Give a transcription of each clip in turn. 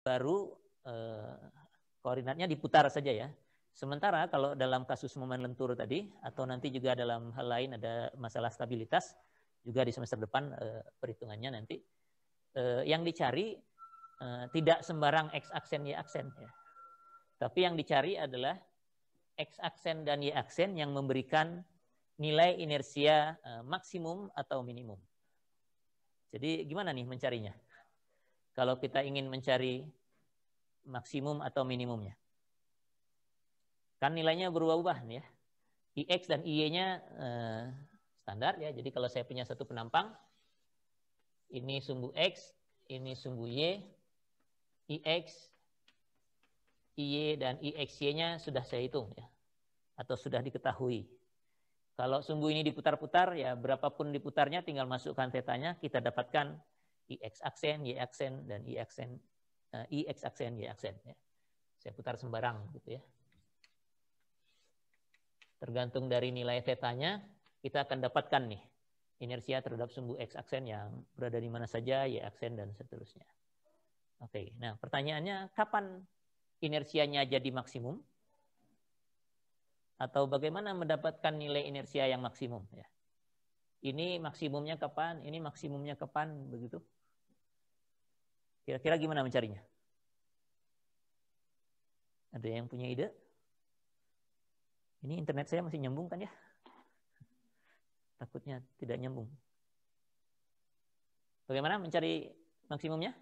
baru koordinatnya diputar saja ya. Sementara kalau dalam kasus momen lentur tadi, atau nanti juga dalam hal lain ada masalah stabilitas, juga di semester depan perhitungannya nanti, yang dicari tidak sembarang X aksen Y aksen ya. Tapi yang dicari adalah X aksen dan Y aksen yang memberikan nilai inersia maksimum atau minimum. Jadi gimana nih mencarinya? Kalau kita ingin mencari maksimum atau minimumnya. Kan nilainya berubah-ubah nih ya. IX dan IY-nya standar ya. Jadi kalau saya punya satu penampang, ini sumbu X, ini sumbu Y, IX, IY, dan IXY-nya sudah saya hitung ya. Atau sudah diketahui. Kalau sumbu ini diputar-putar, ya berapapun diputarnya tinggal masukkan tetanya, kita dapatkan IX aksen, Y aksen, dan IX aksen, Y aksen. Ya. Saya putar sembarang gitu ya. Tergantung dari nilai tetanya, kita akan dapatkan nih inersia terhadap sumbu X aksen yang berada di mana saja, Y aksen, dan seterusnya. Oke, nah pertanyaannya kapan inersianya jadi maksimum? Atau bagaimana mendapatkan nilai inersia yang maksimum? Ya. Ini maksimumnya kapan? Ini maksimumnya kapan? Begitu. Kira-kira gimana mencarinya? Ada yang punya ide? Ini internet saya masih nyambung kan ya? Takutnya tidak nyambung. Bagaimana mencari maksimumnya?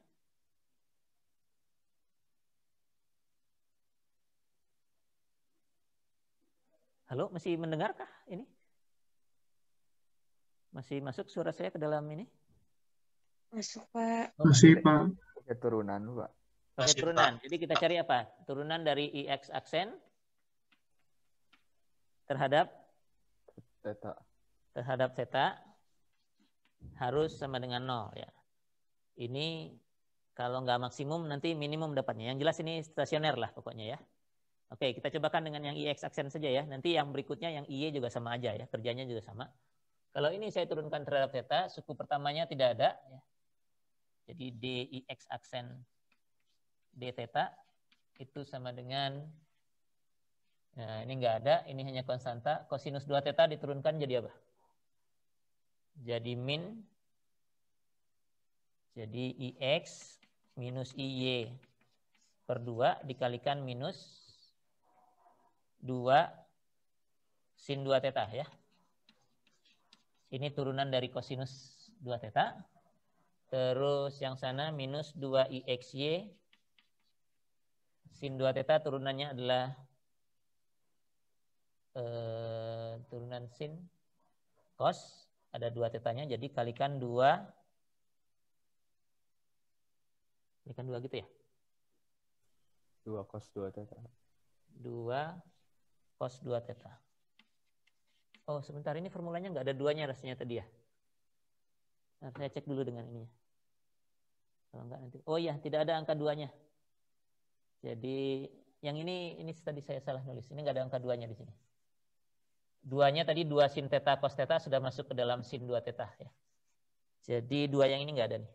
Halo, masih mendengarkah ini? Masih masuk suara saya ke dalam ini? Masuk, Pak. Oh, masih, Pak. Pakai turunan, Pak. Pakai turunan. Jadi kita cari apa? Turunan dari IX aksen terhadap theta harus sama dengan 0 ya. Ini kalau nggak maksimum nanti minimum dapatnya. Yang jelas ini stasioner lah pokoknya ya. Oke, kita cobakan dengan yang IX aksen saja ya. Nanti yang berikutnya yang IY juga sama aja ya. Kerjanya juga sama. Kalau ini saya turunkan terhadap theta, suku pertamanya tidak ada ya. Jadi DIX aksen D theta itu sama dengan, nah ini nggak ada, ini hanya konstanta. Kosinus 2 theta diturunkan jadi apa? Jadi min, jadi IX minus IY per 2 dikalikan minus 2 sin 2 theta ya. Ini turunan dari kosinus 2 theta. Terus yang sana minus 2 IXY sin 2 theta turunannya adalah turunan sin cos, ada 2 tetanya, jadi kalikan 2 gitu ya? 2 cos 2 theta. 2 cos 2 theta. Oh sebentar, ini formulanya nggak ada 2-nya rasanya tadi ya? Nah, saya cek dulu dengan ininya. Kalau enggak nanti. Oh iya, tidak ada angka 2-nya. Jadi yang ini tadi saya salah nulis. Ini enggak ada angka 2-nya di sini. 2-nya tadi 2 sin theta cos theta sudah masuk ke dalam sin 2 theta ya. Jadi 2 yang ini enggak ada nih.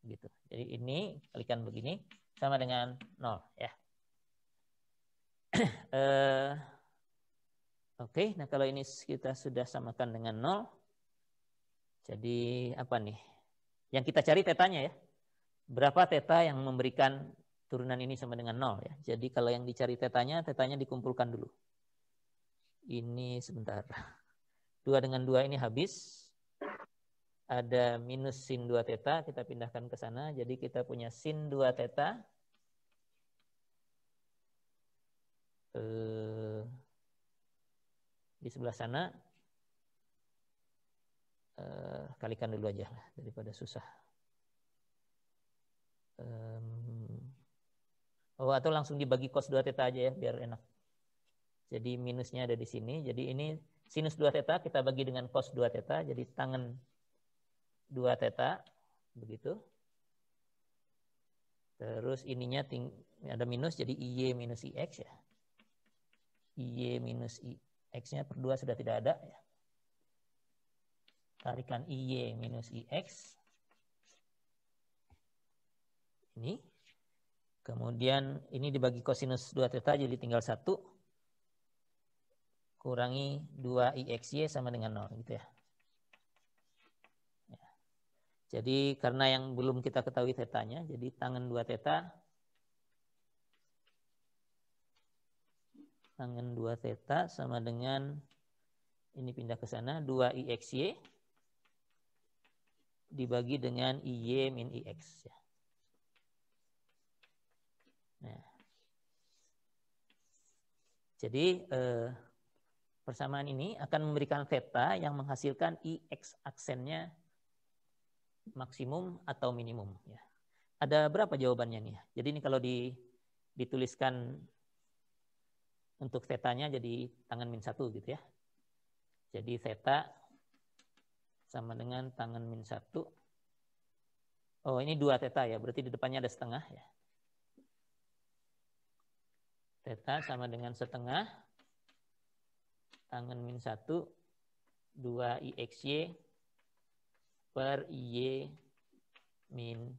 Gitu. Jadi ini kalikan begini sama dengan 0 ya. Oke, nah kalau ini kita sudah samakan dengan 0. Jadi apa nih? Yang kita cari tetanya ya. Berapa theta yang memberikan turunan ini sama dengan 0 ya. Jadi kalau yang dicari tetanya dikumpulkan dulu. Ini sebentar. 2 dengan 2 ini habis. Ada minus sin 2 theta, kita pindahkan ke sana. Jadi kita punya sin 2 theta. Di sebelah sana. Kalikan dulu aja lah daripada susah. Atau langsung dibagi cos 2 theta aja ya biar enak. Jadi minusnya ada di sini. Jadi ini sinus 2 theta kita bagi dengan cos 2 theta. Jadi tangen 2 theta begitu. Terus ininya ada minus jadi IY minus IX ya. IY minus IX-nya per 2 sudah tidak ada ya. Tarikan IY minus IX. Ini. Kemudian ini dibagi kosinus 2 theta jadi tinggal 1. Kurangi 2IXY sama dengan 0 gitu ya. Jadi karena yang belum kita ketahui tetanya, jadi tangen 2 theta. Tangen 2 theta sama dengan, ini pindah ke sana, 2IXY dibagi dengan IY min IX. Ya. Nah. Jadi persamaan ini akan memberikan theta yang menghasilkan IX aksennya maksimum atau minimum. Ya. Ada berapa jawabannya nih? Jadi ini kalau dituliskan untuk tetanya jadi tangen min 1 gitu ya. Jadi theta sama dengan tangen min 1. Oh ini 2 theta ya, berarti di depannya ada setengah ya. Theta sama dengan setengah tangen min 1 2IXY per IY min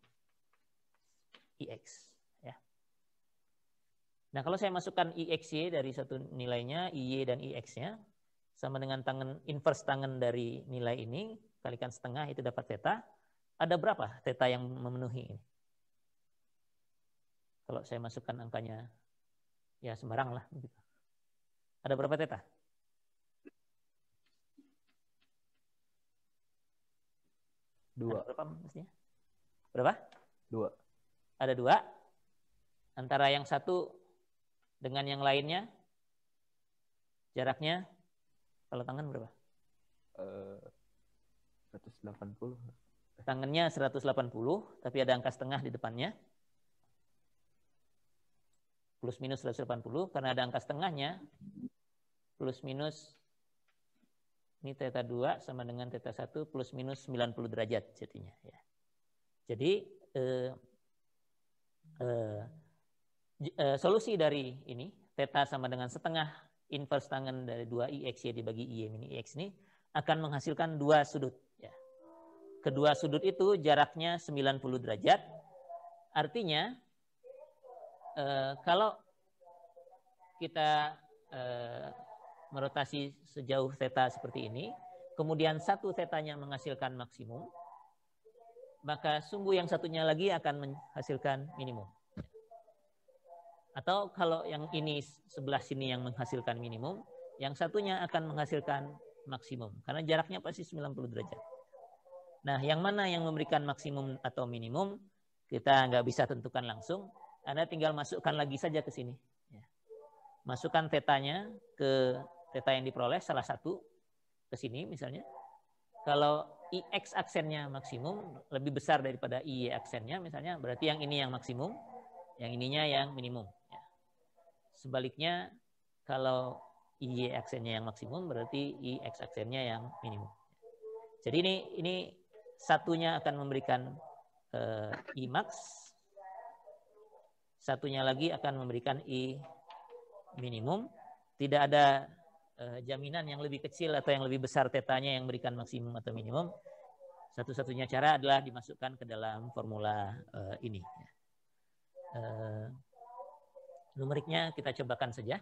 IX. Ya. Nah kalau saya masukkan IXY dari satu nilainya, IY dan IX-nya, sama dengan tangen inverse tangen dari nilai ini, kalikan setengah itu dapat theta. Ada berapa theta yang memenuhi ini? Kalau saya masukkan angkanya, ya sembarang lah. Ada berapa theta? Dua. Ada berapa mestinya? Berapa? 2. Ada 2. Antara yang satu dengan yang lainnya, jaraknya, kalau tangan berapa? 180. Tangannya 180, tapi ada angka setengah di depannya. Plus minus 180, karena ada angka setengahnya, plus minus, ini theta 2 sama dengan theta 1 plus minus 90 derajat jadinya. Ya. Jadi, solusi dari ini, theta sama dengan setengah inverse tangen dari 2IXY dibagi IY min IX ini akan menghasilkan 2 sudut. Ya. Kedua sudut itu jaraknya 90 derajat. Artinya, kalau kita merotasi sejauh theta seperti ini, kemudian satu thetanya menghasilkan maksimum, maka sumbu yang satunya lagi akan menghasilkan minimum. Atau kalau yang ini sebelah sini yang menghasilkan minimum, yang satunya akan menghasilkan maksimum. Karena jaraknya pasti 90 derajat. Nah, yang mana yang memberikan maksimum atau minimum, kita nggak bisa tentukan langsung. Anda tinggal masukkan lagi saja ke sini. Masukkan tetanya ke theta yang diperoleh, salah satu ke sini misalnya. Kalau IX aksennya maksimum, lebih besar daripada IY aksennya misalnya, berarti yang ini yang maksimum, yang ininya yang minimum. Sebaliknya, kalau IY aksennya yang maksimum, berarti IX aksennya yang minimum. Jadi ini satunya akan memberikan I max, satunya lagi akan memberikan I minimum. Tidak ada jaminan yang lebih kecil atau yang lebih besar tetanya yang memberikan maksimum atau minimum. Satu-satunya cara adalah dimasukkan ke dalam formula ini. Numeriknya kita cobakan saja.